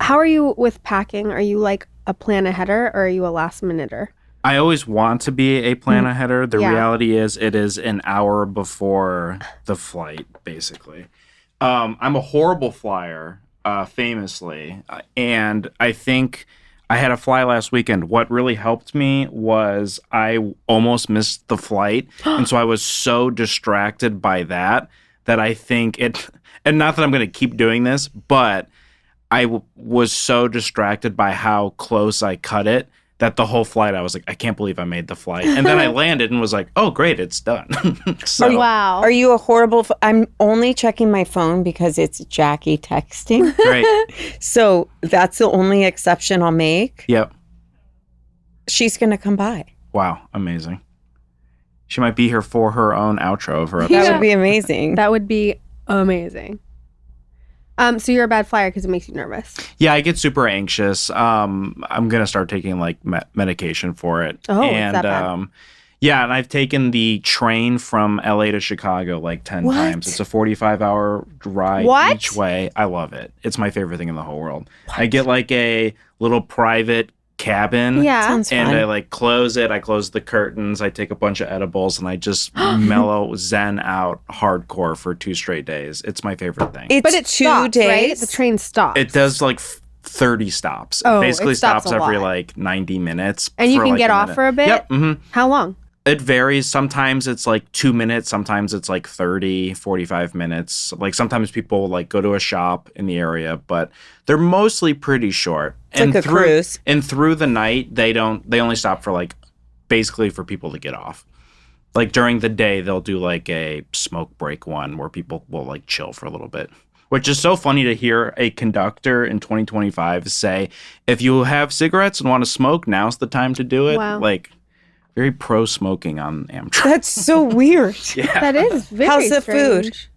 How are you with packing? Are you like a plan aheader or are you a last minuter? I always want to be a plan aheader. The Yeah. reality is it is an hour before the flight, basically. I'm a horrible flyer, famously. And I think I had a fly last weekend. What really helped me was I almost missed the flight. And so I was so distracted by that I think it, and not that I'm going to keep doing this, but I was so distracted by how close I cut it that the whole flight I was like, I can't believe I made the flight. And then I landed and was like, oh, great, it's done. So Wow. Are you a horrible? I'm only checking my phone because it's Jackie texting. great. So that's the only exception I'll make. Yep. She's going to come by. Wow, amazing. She might be here for her own outro of her That episode. would be amazing. That would be amazing. So you're a bad flyer because it makes you nervous. Yeah, I get super anxious. I'm gonna start taking like medication for it. Oh, it's and that bad. yeah, and I've taken the train from LA to Chicago like 10 What? times. It's a 45-hour ride What? each way. I love it. It's my favorite thing in the whole world. I get like a little private cabin. Yeah. Sounds And fun. I like close it. I close the curtains. I take a bunch of edibles and I just mellow zen out hardcore for 2 straight days. It's my favorite thing. It's But it 2 stops, days. right? The train stops. It does like 30 stops. Oh, It basically it stops stops a every lot. like 90 minutes. And you for, can like, get a off minute. for a bit? Yep. How long? It varies. Sometimes it's like 2 minutes. Sometimes it's like 30, 45 minutes. Like sometimes people like go to a shop in the area, but they're mostly pretty short. It's like a cruise. And through the night, they only stop for like basically for people to get off. Like during the day, they'll do like a smoke break one where people will like chill for a little bit. Which is so funny to hear a conductor in 2025 say, if you have cigarettes and want to smoke, now's the time to do it. Wow. Like very pro smoking on Amtrak. That's so weird. Yeah. That is very How's the food? strange.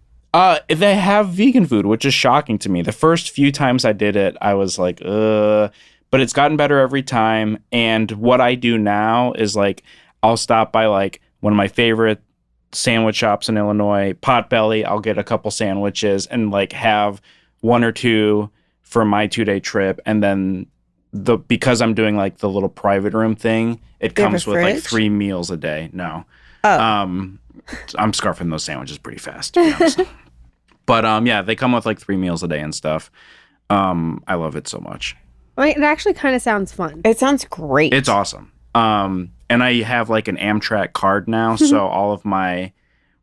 They have vegan food, which is shocking to me. The first few times I did it, I was like, but it's gotten better every time. And what I do now is like, I'll stop by like one of my favorite sandwich shops in Illinois, Potbelly. I'll get a couple sandwiches and like have 1 or 2 for my 2-day trip. And then because I'm doing like the little private room thing, it Do you have comes a with like fridge? 3 meals a day. No. Oh. I'm scarfing those sandwiches pretty fast, to be honest. But yeah, they come with like 3 meals a day and stuff. I love it so much. I mean, it actually kind of sounds fun. It sounds great. It's awesome. And I have like an Amtrak card now, so all of my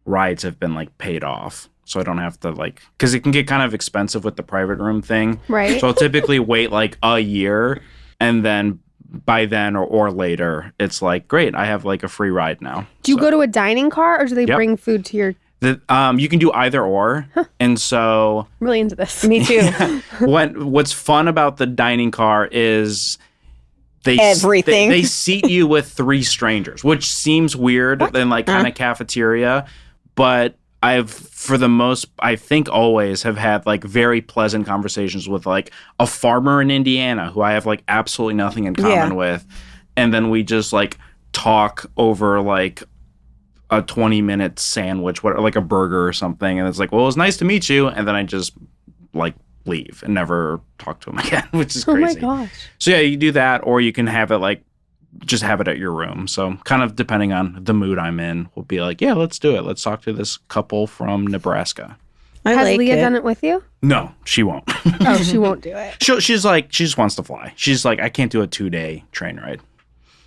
rides have been like paid off. So I don't have to like, because it can get kind of expensive with the private room thing. Right. So I'll typically wait like a year, and then by then or later, it's like, great, I have like a free ride now. Do you go to a dining car or do they Yep. bring food to your... You can do either or. And so I'm really into this. Me too. what's fun about the dining car is Everything. They seat you with 3 strangers, which seems weird in like kind of cafeteria, but I think always have had like very pleasant conversations with like a farmer in Indiana who I have like absolutely nothing in common with. And then we just like talk over like a 20-minute sandwich, like a burger or something. And it's like, well, it was nice to meet you. And then I just like leave and never talk to him again, which is crazy. Oh my gosh. So yeah, you do that, or you can have it like, just have it at your room. So kind of depending on the mood I'm in, we'll be like, yeah, let's do it. Let's talk to this couple from Nebraska. I Has like Leah it. done it with you? No, she won't. Oh, she won't do it. She's like, she just wants to fly. She's like, I can't do a 2-day train ride.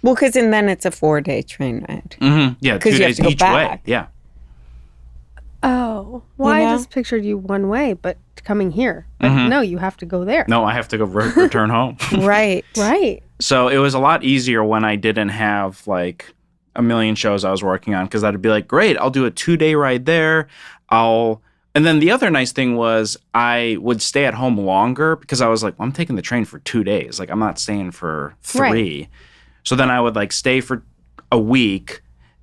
Well, because then it's a 4-day train ride. Mm-hmm. Yeah, 2 'Cause you have days to go each back. way. Yeah. Oh. Well, You know? I just pictured you one way, but coming here. But no, you have to go there. No, I have to go return home. Right. Right. So it was a lot easier when I didn't have like a million shows I was working on, because I'd be like, great, I'll do a 2-day ride there. And then the other nice thing was I would stay at home longer, because I was like, well, I'm taking the train for 2 days. Like, I'm not staying for 3. Right. So then I would like stay for a week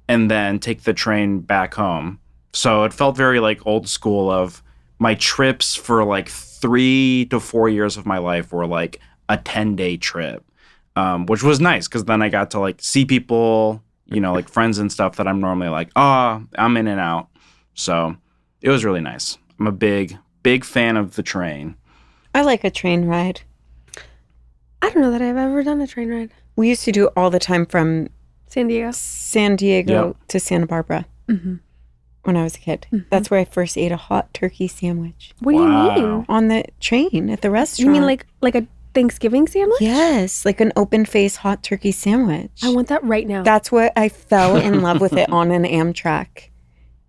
and then take the train back home. So it felt very like old school of my trips for like 3 to 4 years of my life were like a 10-day trip, which was nice, because then I got to like see people, you know, like friends and stuff that I'm normally like, oh, I'm in and out. So it was really nice. I'm a big fan of the train. I like a train ride. I don't know that I've ever done a train ride. We used to do it all the time from San Diego. San Diego Yep. to Santa Barbara when I was a kid. That's where I first ate a hot turkey sandwich. What do you Wow. mean? On the train at the restaurant. You mean like a Thanksgiving sandwich? Yes, like an open face hot turkey sandwich. I want that right now. That's what I fell in love with it on an Amtrak.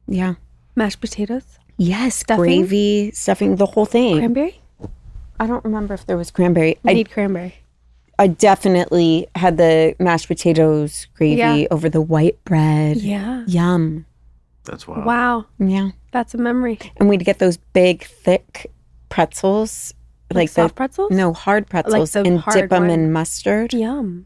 Yeah. Mashed potatoes, Yes, Stuffing? gravy, stuffing, the whole thing. cranberry. I don't remember if there was cranberry. We need cranberry. I definitely had the mashed potatoes gravy Yeah. over the white bread. Yeah. Yum. That's wild. Wow. Yeah. That's a memory. And we'd get those big, thick pretzels. Like soft pretzels? No, hard pretzels. the and hard dip them one. in mustard. Yum.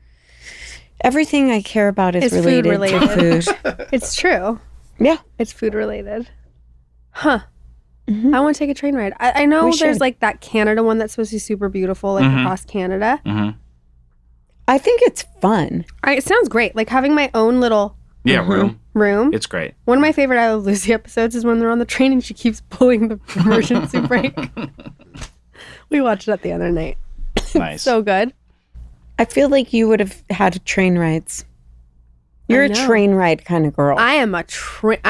Everything I care about is It's food related to food. It's true. Yeah. It's food related. Huh. I want to take a train ride. I know We there's should. like that Canada one that's supposed to be super beautiful, like across Canada. I think it's fun. It sounds great. Like having my own little Yeah, room. room. It's great. One of my favorite I Love Lucy episodes is when they're on the train and she keeps pulling the emergency brake. We watched that the other night. Nice. So good. I feel like you would have had train rides. You're I a know. train ride kind of girl. I am I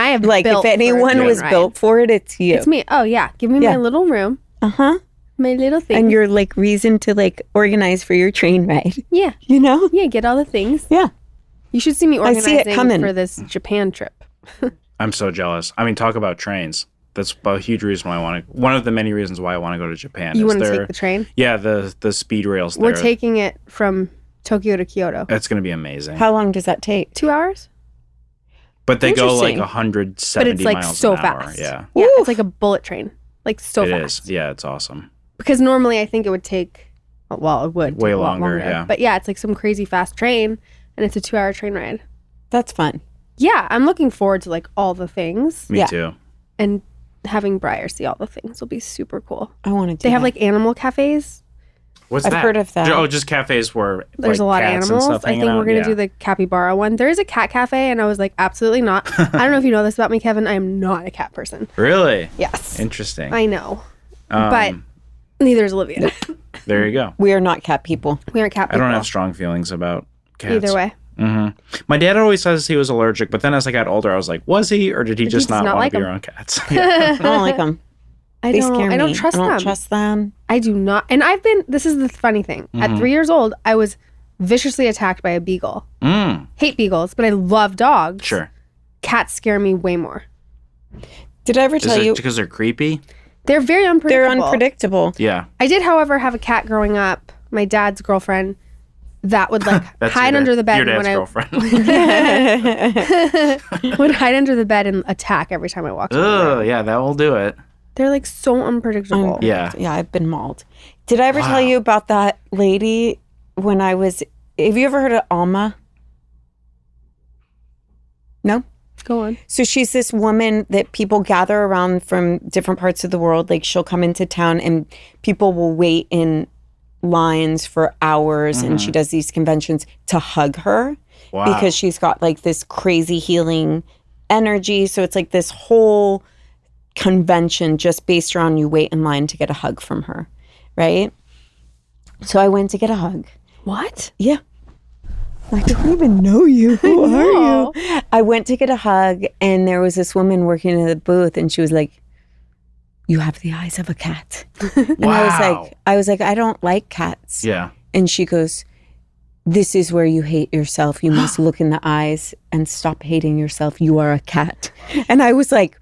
have like built if for a anyone train was ride. built for it, it's you. It's me. Oh yeah. Give me Yeah. my little room. Uh-huh. My little thing. And you're like reason to like organize for your train ride. yeah. You know? Yeah, get all the things. Yeah. You should see me I see it organizing coming. for this Japan trip. I'm so jealous. I mean, talk about trains. That's a huge reason why I want to. One of the many reasons why I want to go to Japan. You is want to their- take the train? Yeah, the speed rails. We're there. taking it from Tokyo to Kyoto. It's going to be amazing. How long does that take? 2 hours? But they go like Interesting. 170 But it's like miles so an hour. fast. Yeah, Yeah, Oof. it's like a bullet train. Like so it fast. is. Yeah, it's awesome. Because normally I think it would take, well, it would Way take a lot longer, yeah. But yeah, it's like some crazy fast train and it's a 2 hour train ride. That's fun. Yeah, I'm looking forward to like all the things Me Yeah. too. and having Briar see all the things will be super cool. I want to do They have that. like animal cafes. What's I've that? heard of that. Oh, just cafes where There's like, a lot of cats and animals. stuff I think hanging we're out? going to Yeah. do the capybara one. There is a cat cafe and I was like, absolutely not. I don't know if you know this about me, Kevin. I am not a cat person. Really Yes. interesting. I know. But neither is Olivia. There you go. We are not cat people. We aren't cat I people. don't have strong feelings about cats. Either way. My dad always says he was allergic, but then as I got older, I was like, was he, or did he just not want like to be them? around cats? Yeah. I don't like them. I They don't, scare me. I don't trust I don't them. trust them. I do not. And this is the funny thing. At 3 years old, I was viciously attacked by a beagle. Hate beagles, but I love dogs. Sure. Cats scare me way more. Did I ever Is tell you it because they're creepy? They're very unpredictable. they're unpredictable? Yeah. I did, however, have a cat growing up. My dad's girlfriend that would like hide under the bed Your dad's when girlfriend. would hide under the bed and attack every time I walked. Oh, yeah, that will do it. They're like so unpredictable. Yeah. Yeah, I've been mauled. Did I ever Wow. tell you about that lady when I was... Have you ever heard of Alma? No? Go on. So she's this woman that people gather around from different parts of the world. Like she'll come into town and people will wait in lines for hours and she does these conventions to hug her Wow. because she's got like this crazy healing energy. So it's like this whole convention just based around you wait in line to get a hug from her, right? So I went to get a hug. What? Yeah. I don't even know you. Who are you? I went to get a hug and there was this woman working in the booth and she was like, "You have the eyes of a cat." And Wow. I was like, "I don't like cats." Yeah. And she goes, "This is where you hate yourself. You must look in the eyes and stop hating yourself. You are a cat." And I was like,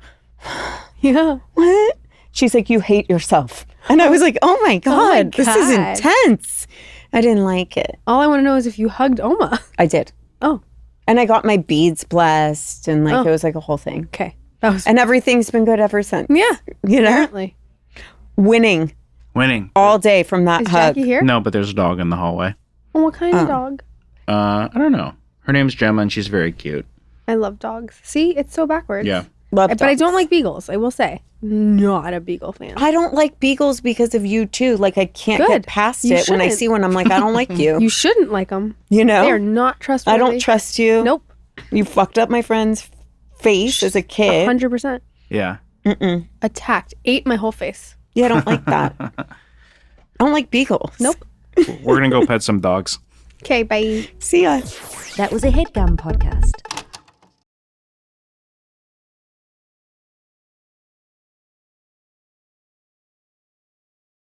Yeah. "What?" She's like, "You hate yourself." And I was like, "Oh my God, this is God. intense." I didn't like it. All I want to know is if you hugged Oma. I did. Oh, And I got my beads blessed and like Oh. it was like a whole thing. okay. That was And everything's been good ever since. yeah. You know? Apparently. Winning Winning. all day from that Is hug. Jackie here? No, but there's a dog in the hallway. Oh, what kind of dog? I don't know. Her name's Gemma, and she's very cute. I love dogs. See, it's so backwards. Yeah. Love But I dogs. don't like beagles. I will say, not a beagle fan. I don't like beagles because of you too. Like I can't Good. get past You it. When I shouldn't. see one, I'm like, I don't like you. You shouldn't like them. You know? They are not trustworthy. I don't trust you. Nope. You fucked up my friend's face as a kid. 100%. Yeah. Attacked. Ate my whole face. Yeah, I don't like that. I don't like beagles. Nope. We're going to go pet some dogs. Okay, bye. See ya. That was a Headgum podcast.